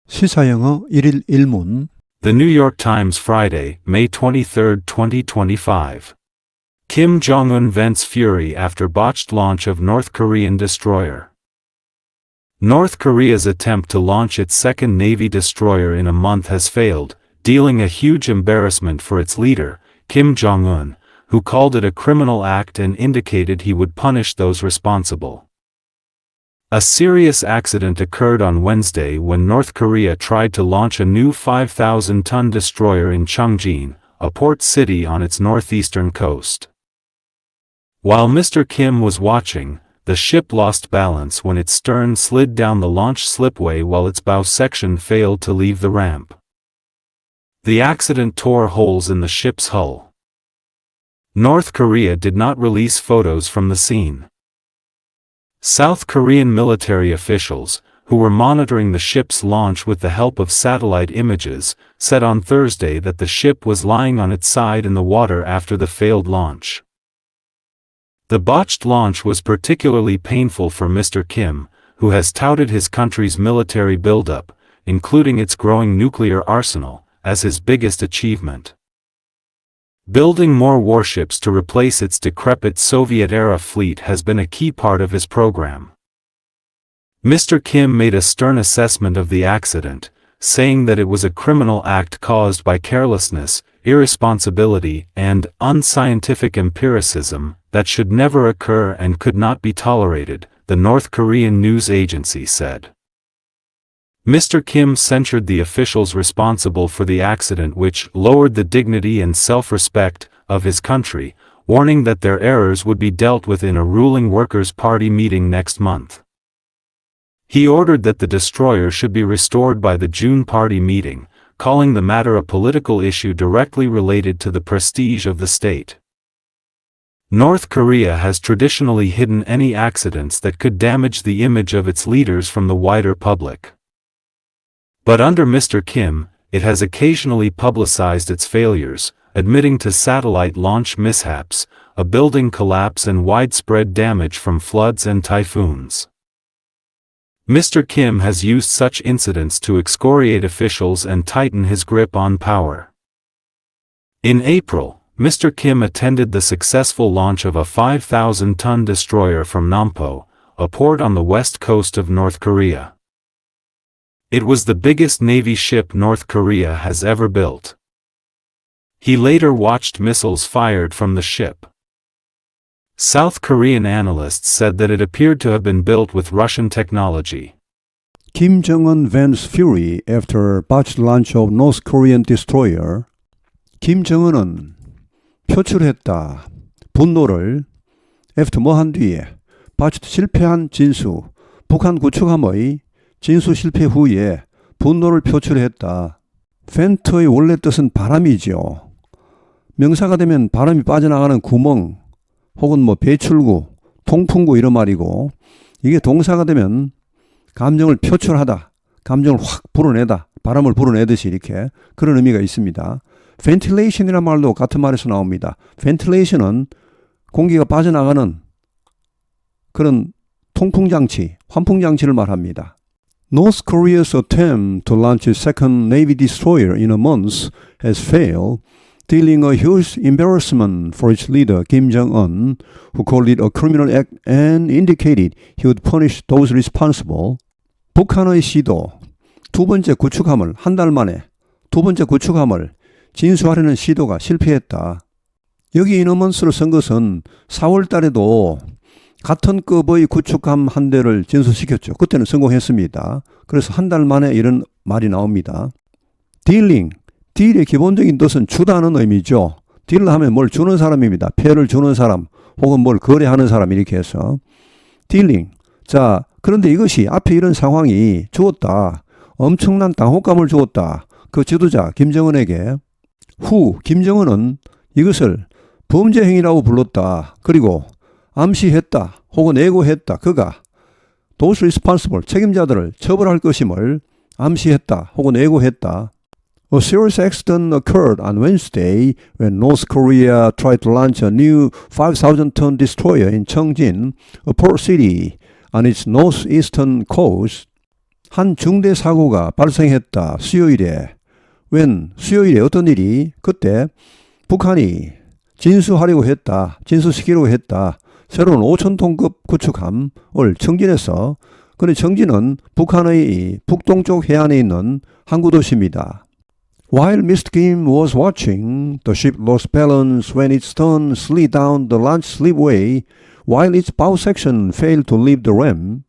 시사영어 1일 1문 The New York Times Friday, May 23, 2025. Kim Jong-un vents fury after botched launch of North Korean destroyer. North Korea's attempt to launch its second Navy destroyer in a month has failed, dealing a huge embarrassment for its leader, Kim Jong-un, who called it a criminal act and indicated he would punish those responsible. A serious accident occurred on Wednesday when North Korea tried to launch a new 5,000-ton destroyer in Cheongjin, a port city on its northeastern coast. While Mr. Kim was watching, the ship lost balance when its stern slid down the launch slipway while its bow section failed to leave the ramp. The accident tore holes in the ship's hull. North Korea did not release photos from the scene. South Korean military officials, who were monitoring the ship's launch with the help of satellite images, said on Thursday that the ship was lying on its side in the water after the failed launch. The botched launch was particularly painful for Mr. Kim, who has touted his country's military buildup, including its growing nuclear arsenal, as his biggest achievement. Building more warships to replace its decrepit Soviet-era fleet has been a key part of his program. Mr. Kim made a stern assessment of the accident, saying that it was a criminal act caused by carelessness, irresponsibility, and unscientific empiricism that should never occur and could not be tolerated, the North Korean news agency said. Mr. Kim censured the officials responsible for the accident, which lowered the dignity and self-respect of his country, warning that their errors would be dealt with in a ruling Workers' Party meeting next month. He ordered that the destroyer should be restored by the June party meeting, calling the matter a political issue directly related to the prestige of the state. North Korea has traditionally hidden any accidents that could damage the image of its leaders from the wider public. But under Mr. Kim, it has occasionally publicized its failures, admitting to satellite launch mishaps, a building collapse and widespread damage from floods and typhoons. Mr. Kim has used such incidents to excoriate officials and tighten his grip on power. In April, Mr. Kim attended the successful launch of a 5,000-ton destroyer from Nampo, a port on the west coast of North Korea. It was the biggest Navy ship North Korea has ever built. He later watched missiles fired from the ship. South Korean analysts said that it appeared to have been built with Russian technology. Kim Jong-un vents fury after botched launch of North Korean destroyer. 김 정은은 표출했다. 분노를 after 뭐한 뒤에 botched 실패한 진수, 북한 구축함의 진수 실패 후에 분노를 표출했다. 펜트의 원래 뜻은 바람이죠. 명사가 되면 바람이 빠져나가는 구멍 혹은 배출구, 통풍구 이런 말이고, 이게 동사가 되면 감정을 표출하다, 감정을 확 불어내다, 바람을 불어내듯이 이렇게 그런 의미가 있습니다. ventilation이라는 말도 같은 말에서 나옵니다. ventilation은 공기가 빠져나가는 그런 통풍장치, 환풍장치를 말합니다. North Korea's attempt to launch a second Navy destroyer in a month has failed, dealing a huge embarrassment for its leader Kim Jong-un, who called it a criminal act and indicated he would punish those responsible. 북한의 시도, 두 번째 구축함을 한 달 만에 두 번째 구축함을 진수하려는 시도가 실패했다. 여기 in a month를 쓴 것은 4월 달에도 같은 급의 구축함 한 대를 진수시켰죠. 그때는 성공했습니다. 그래서 한 달 만에 이런 말이 나옵니다. 딜링, 딜의 기본적인 뜻은 주다는 의미죠. 딜을 하면 뭘 주는 사람입니다. 패를 주는 사람 혹은 뭘 거래하는 사람 이렇게 해서 딜링. 자, 그런데 이것이 앞에 이런 상황이 주었다. 엄청난 당혹감을 주었다. 그 지도자 김정은에게. 후 김정은은 이것을 범죄 행위라고 불렀다. 그리고 암시했다 혹은 예고했다. 그가 those responsible 책임자들을 처벌할 것임을 암시했다 혹은 예고했다. A serious accident occurred on Wednesday when North Korea tried to launch a new 5,000-ton destroyer in Cheongjin, a port city on its northeastern coast. 한 중대 사고가 발생했다. 수요일에. 수요일에 어떤 일이? 그때 북한이 진수하려고 했다. 진수시키려고 했다. 새로운 5,000톤급 구축함을 청진해서, 근데 청진은 북한의 북동쪽 해안에 있는 항구 도시입니다. While Mr. Kim was watching, the ship lost balance when its stern slid down the launch slipway, while its bow section failed to leave the ram.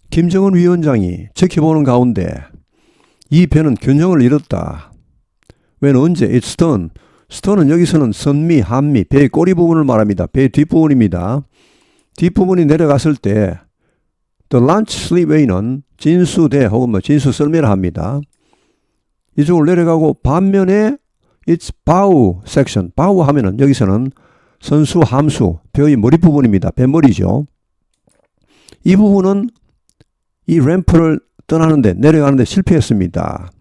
김정은 위원장이 지켜보는 가운데 이 배는 균형을 잃었다. 언제? its stern. stern은 여기서는 선미, 한미, 배의 꼬리 부분을 말합니다. 배의 뒷부분입니다. 뒷부분이 내려갔을 때 the launch slipway는 진수대 혹은 진수 썰매라 합니다. 이쪽으로 내려가고 반면에 its bow section, bow 하면은 여기서는 선수, 함수, 배의 머리 부분입니다. 배머리죠. 이 부분은 이 램프를 떠나는데 내려가는데 실패했습니다.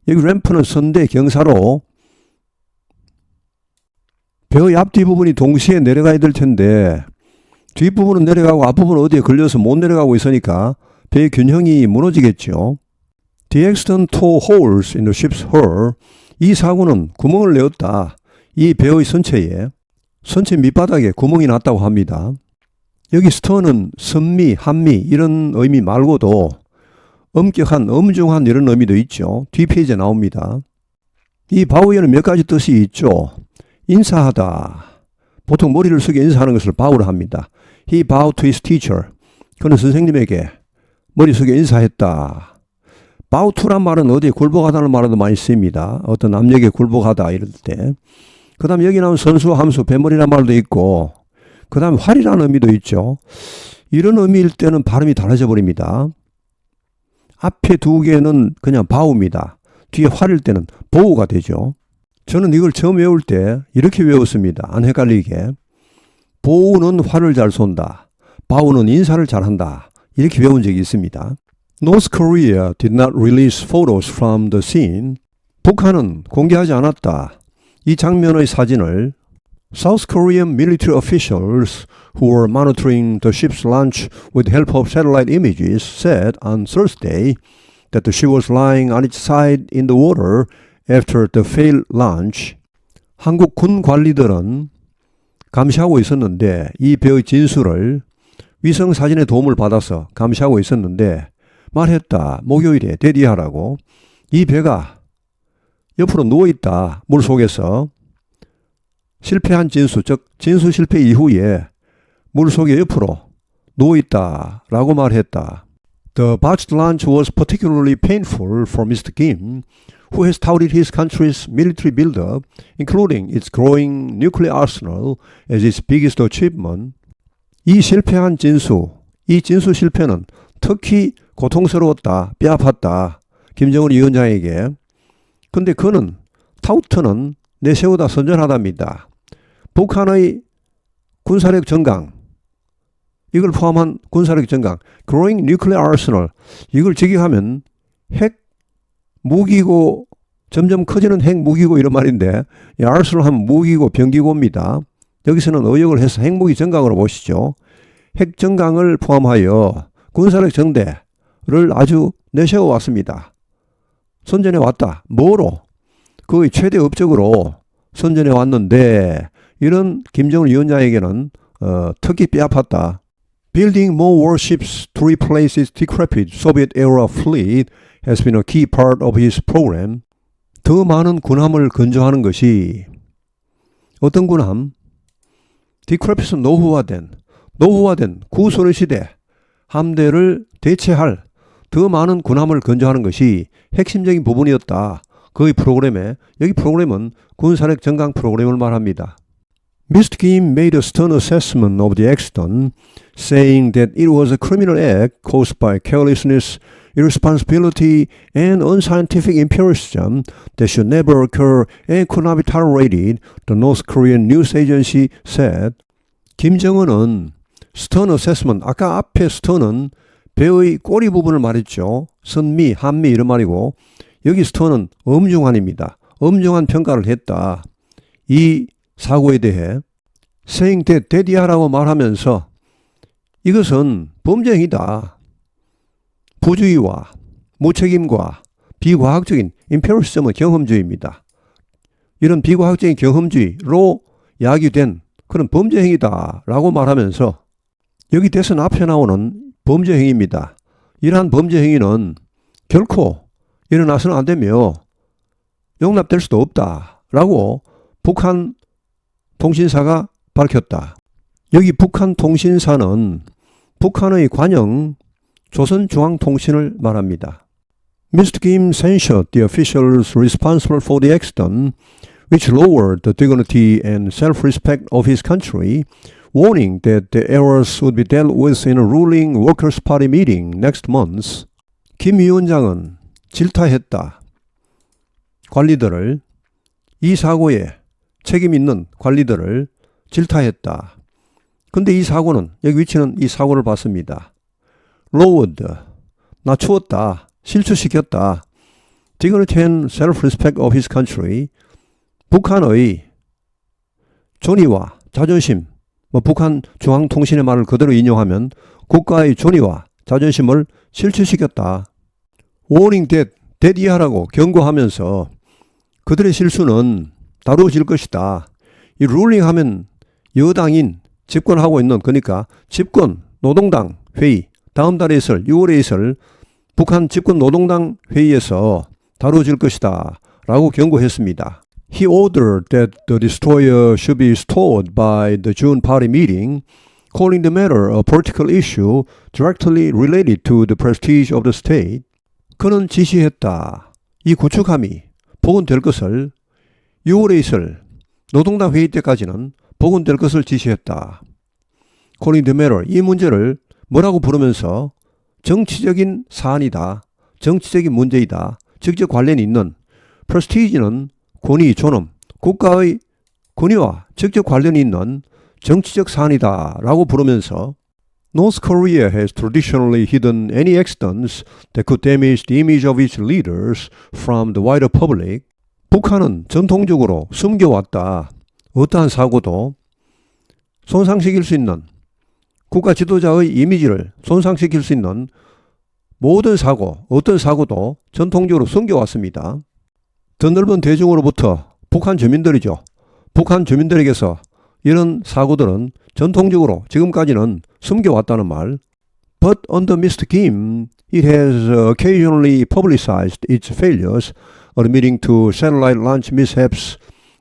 여기 램프는 선대 경사로 배의 앞뒤 부분이 동시에 내려가야 될 텐데 뒷부분은 내려가고 앞부분은 어디에 걸려서 못 내려가고 있으니까 배의 균형이 무너지겠죠. The accident tore holes in the ship's hull. 이 사고는 구멍을 내었다. 이 배의 선체 밑바닥에 구멍이 났다고 합니다. 여기 스턴은 선미, 한미 이런 의미 말고도 엄격한, 엄중한 이런 의미도 있죠. 뒷페이지에 나옵니다. 이 바우에는 몇 가지 뜻이 있죠. 인사하다. 보통 머리를 숙여 인사하는 것을 바우라 합니다. He bowed to his teacher. 그는 선생님에게 머리 숙여 인사했다. bow to란 말은 어디에 굴복하다는 말도 많이 쓰입니다. 어떤 남에게 굴복하다 이럴 때. 그 다음에 여기 나온 선수, 함수, 배머리란 말도 있고 그 다음에 활이라는 의미도 있죠. 이런 의미일 때는 발음이 달라져 버립니다. 앞에 두 개는 그냥 바우입니다. 뒤에 활일 때는 보우가 되죠. 저는 이걸 처음 외울 때 이렇게 외웠습니다. 안 헷갈리게. 보우는 활을 잘 쏜다. 바우는 인사를 잘한다. 이렇게 외운 적이 있습니다. North Korea did not release photos from the scene. 북한은 공개하지 않았다. 이 장면의 사진을 South Korean military officials who were monitoring the ship's launch with help of satellite images said on Thursday that the ship was lying on its side in the water after the failed launch. 한국 군 관리들은 감시하고 있었는데 이 배의 진수를 위성 사진의 도움을 받아서 감시하고 있었는데 말했다. 목요일에 대디하라고. 이 배가 옆으로 누워있다. 물속에서. 실패한 진수, 즉 진수 실패 이후에 물속에 옆으로 누워있다라고 말했다. The botched launch was particularly painful for Mr. Kim, who has touted his country's military buildup, including its growing nuclear arsenal, as its biggest achievement. 이 실패한 진수, 이 진수 실패는 특히 고통스러웠다, 뼈아팠다. 김정은 위원장에게. 근데 그는 타우트는 내세우다 선전하답니다. 북한의 군사력 전강, 이걸 포함한 군사력 전강, growing nuclear arsenal, 이걸 직역하면 핵 무기고, 점점 커지는 핵 무기고 이런 말인데, 이 arsenal 하면 무기고 병기고입니다. 여기서는 의역을 해서 핵무기 전강으로 보시죠. 핵 전강을 포함하여 군사력 정대를 아주 내세워 왔습니다. 선전해 왔다. 뭐로? 거의 최대 업적으로 선전해 왔는데 이런 김정은 위원장에게는 특히 뼈아팠다. Building more warships to replace its decrepit Soviet-era fleet has been a key part of his program. 더 많은 군함을 건조하는 것이 어떤 군함? decrepit은 노후화된 구소련시대 함대를 대체할 더 많은 군함을 건조하는 것이 핵심적인 부분이었다. 그의 프로그램에, 여기 프로그램은 군사력 전강 프로그램을 말합니다. Mr. Kim made a stern assessment of the accident, saying that it was a criminal act caused by carelessness, irresponsibility, and unscientific imperialism that should never occur and could not be tolerated, the North Korean news agency said. 김정은은 stern assessment, 아까 앞에 stern은 배의 꼬리 부분을 말했죠. 선미, 한미 이런 말이고 여기 stern은 엄중한입니다. 엄중한 평가를 했다. 이 사고에 대해 saying that 대디하라고 말하면서 이것은 범죄행위다. 부주의와 무책임과 비과학적인 임페리시즘은 경험주의입니다. 이런 비과학적인 경험주의로 야기된 그런 범죄 행위다라고 말하면서 여기 대선 앞에 나오는 범죄 행위입니다. 이러한 범죄 행위는 결코 일어나서는 안 되며 용납될 수도 없다라고 북한 통신사가 밝혔다. 여기 북한 통신사는 북한의 관영 조선중앙통신을 말합니다. Mr. Kim censured the officials responsible for the accident, which lowered the dignity and self-respect of his country, warning that the errors would be dealt with in a ruling Workers' Party meeting next month. 김 위원장은 질타했다. 관리들을, 이 사고에 책임 있는 관리들을 질타했다. 근데 이 사고는, 여기 위치는 이 사고를 봤습니다. lowered, 낮추었다. 실추시켰다. dignity and self-respect of his country. 북한의 존의와 자존심, 북한 중앙통신의 말을 그대로 인용하면 국가의 존의와 자존심을 실추시켰다. warning that 이하라고 경고하면서 그들의 실수는 다루어질 것이다. 이 ruling 하면 여당인 집권하고 있는, 그러니까 집권 노동당 회의, 다음 달에 있을 6월에 있을 북한 집권 노동당 회의에서 다루어질 것이다 라고 경고했습니다. He ordered that the destroyer should be stored by the June party meeting, calling the matter a political issue directly related to the prestige of the state. 그는 지시했다. 이 구축함이 복원될 것을 6월에 있을 노동당 회의 때까지는 복원될 것을 지시했다. calling the matter, 이 문제를 뭐라고 부르면서 정치적인 사안이다. 정치적인 문제이다. 직접 관련이 있는, prestige는 권위, 존엄, 국가의 권위와 직접 관련이 있는 정치적 사안이다 라고 부르면서 North Korea has traditionally hidden any accidents that could damage the image of its leaders from the wider public. 북한은 전통적으로 숨겨왔다. 어떠한 사고도 손상시킬 수 있는, 국가 지도자의 이미지를 손상시킬 수 있는 모든 사고, 어떤 사고도 전통적으로 숨겨왔습니다. 더 넓은 대중으로부터 북한 주민들이죠. 북한 주민들에게서 이런 사고들은 전통적으로 지금까지는 숨겨왔다는 말. But under Mr. Kim, it has occasionally publicized its failures, admitting to satellite launch mishaps,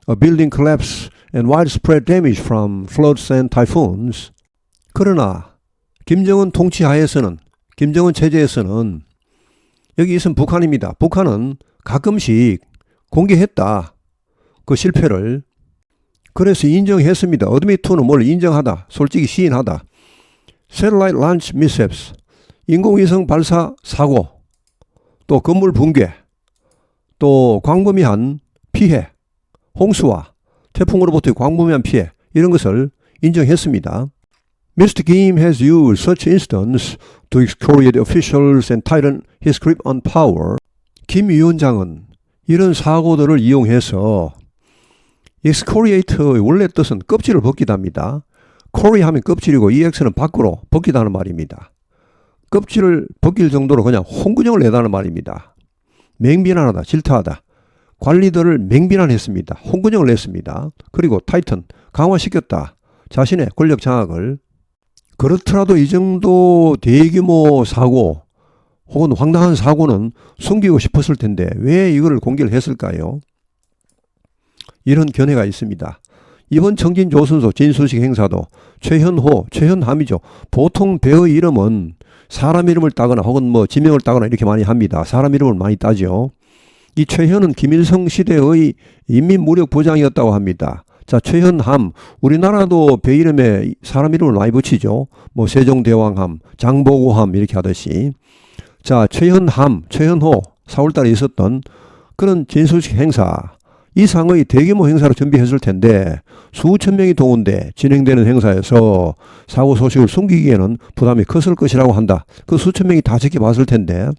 a building collapse, and widespread damage from floods and typhoons. 그러나 김정은 통치 하에서는, 김정은 체제에서는, 여기 있은 북한입니다. 북한은 가끔씩 공개했다. 그 실패를. 그래서 인정했습니다. admit to는 뭘 인정하다, 솔직히 시인하다. satellite launch mishaps, 인공위성 발사 사고, 또 건물 붕괴, 또 광범위한 피해, 홍수와 태풍으로부터의 광범위한 피해, 이런 것을 인정했습니다. Mr. Kim has used such instances to excoriate officials and tighten his grip on power. 김 위원장은 이런 사고들을 이용해서 excoriate의 원래 뜻은 껍질을 벗기다입니다. cory 하면 껍질이고 ex는 밖으로 벗기다는 말입니다. 껍질을 벗길 정도로 그냥 홍군형을 내다는 말입니다. 맹비난하다, 질타하다. 관리들을 맹비난했습니다. 홍군형을 냈습니다. 그리고 타이튼, 강화시켰다. 자신의 권력 장악을. 그렇더라도 이 정도 대규모 사고 혹은 황당한 사고는 숨기고 싶었을 텐데 왜 이걸 공개를 했을까요? 이런 견해가 있습니다. 이번 청진조선소 진수식 행사도 최현호, 최현함이죠. 보통 배의 이름은 사람 이름을 따거나 혹은 지명을 따거나 이렇게 많이 합니다. 사람 이름을 많이 따죠. 이 최현은 김일성 시대의 인민무력부장이었다고 합니다. 자, 최현함, 우리나라도 배 이름에 사람 이름을 많이 붙이죠. 세종대왕함, 장보고함 이렇게 하듯이. 자, 최현함, 최현호, 4월달에 있었던 그런 진수식 행사, 이상의 대규모 행사를 준비했을 텐데 수천 명이 동원돼 진행되는 행사에서 사고 소식을 숨기기에는 부담이 컸을 것이라고 한다. 그 수천 명이 다 지켜봤을 텐데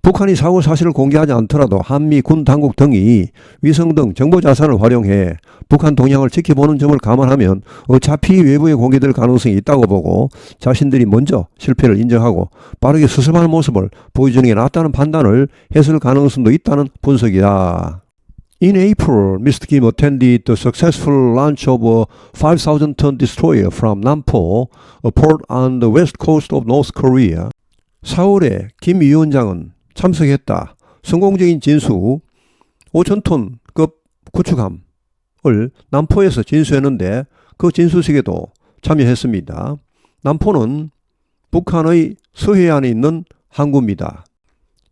북한이 사고 사실을 공개하지 않더라도 한미 군 당국 등이 위성 등 정보 자산을 활용해 북한 동향을 지켜보는 점을 감안하면 어차피 외부에 공개될 가능성이 있다고 보고 자신들이 먼저 실패를 인정하고 빠르게 수습하는 모습을 보여주는 게 낫다는 판단을 했을 가능성도 있다는 분석이다. In April, Mr. Kim attended the successful launch of a 5,000-ton destroyer from Nampo, a port on the west coast of North Korea. 4월에 김 위원장은 참석했다. 성공적인 진수 5,000톤급 구축함을 남포에서 진수했는데 그 진수식에도 참여했습니다. 남포는 북한의 서해안에 있는 항구입니다.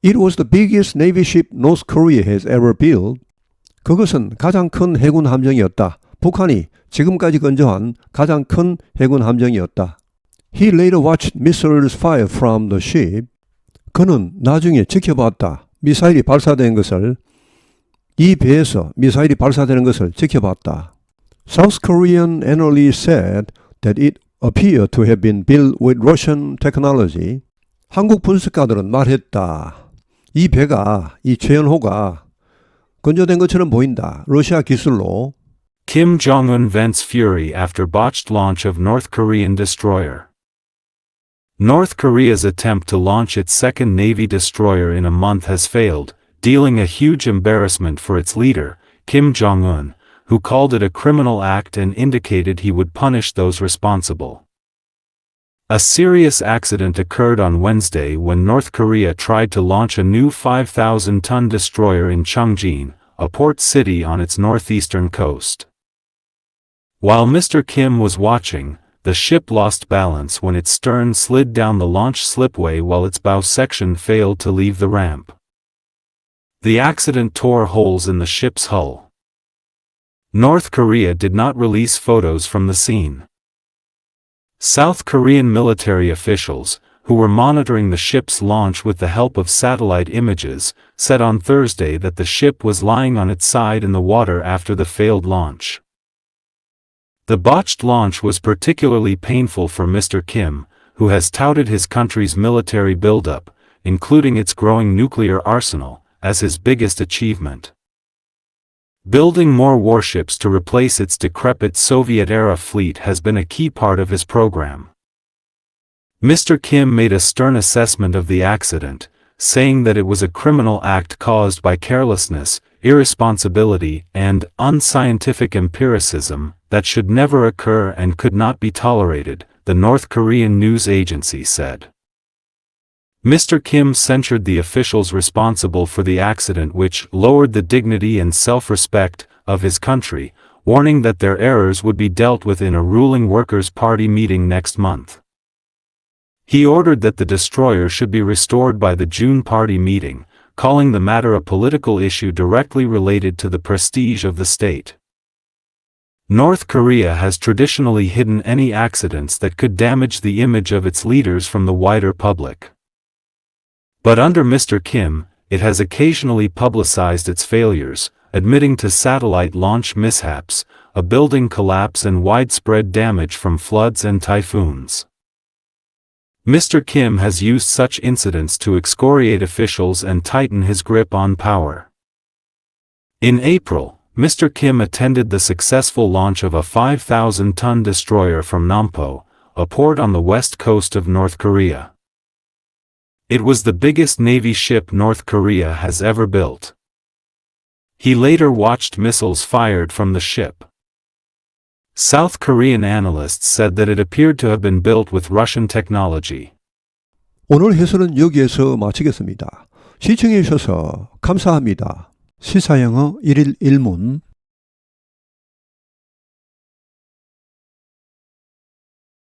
It was the biggest navy ship North Korea has ever built. 그것은 가장 큰 해군 함정이었다. 북한이 지금까지 건조한 가장 큰 해군 함정이었다. He later watched missiles fire from the ship. 그는 나중에 지켜봤다. 미사일이 발사된 것을, 이 배에서 미사일이 발사되는 것을 지켜봤다. South Korean analysts said that it appeared to have been built with Russian technology. 한국 분석가들은 말했다. 이 배가, 이 최연호가 건조된 것처럼 보인다. 러시아 기술로. Kim Jong-un vents fury after botched launch of North Korean destroyer. North Korea's attempt to launch its second Navy destroyer in a month has failed, dealing a huge embarrassment for its leader, Kim Jong-un, who called it a criminal act and indicated he would punish those responsible. A serious accident occurred on Wednesday when North Korea tried to launch a new 5,000-ton destroyer in Cheongjin, a port city on its northeastern coast. While Mr. Kim was watching, the ship lost balance when its stern slid down the launch slipway while its bow section failed to leave the ramp. The accident tore holes in the ship's hull. North Korea did not release photos from the scene. South Korean military officials, who were monitoring the ship's launch with the help of satellite images, said on Thursday that the ship was lying on its side in the water after the failed launch. The botched launch was particularly painful for Mr. Kim, who has touted his country's military buildup, including its growing nuclear arsenal, as his biggest achievement. Building more warships to replace its decrepit Soviet-era fleet has been a key part of his program. Mr. Kim made a stern assessment of the accident, saying that it was a criminal act caused by carelessness, irresponsibility, and unscientific empiricism that should never occur and could not be tolerated, the North Korean news agency said. Mr. Kim censured the officials responsible for the accident, which lowered the dignity and self-respect of his country, warning that their errors would be dealt with in a ruling Workers' Party meeting next month. He ordered that the destroyer should be restored by the June party meeting, calling the matter a political issue directly related to the prestige of the state. North Korea has traditionally hidden any accidents that could damage the image of its leaders from the wider public. But under Mr. Kim, it has occasionally publicized its failures, admitting to satellite launch mishaps, a building collapse and widespread damage from floods and typhoons. Mr. Kim has used such incidents to excoriate officials and tighten his grip on power. In April, Mr. Kim attended the successful launch of a 5,000-ton destroyer from Nampo, a port on the west coast of North Korea. It was the biggest Navy ship North Korea has ever built. He later watched missiles fired from the ship. South Korean analysts said that it appeared to have been built with Russian technology. 오늘 해설은 여기에서 마치겠습니다. 시청해 주셔서 감사합니다. 시사영어 1일 1문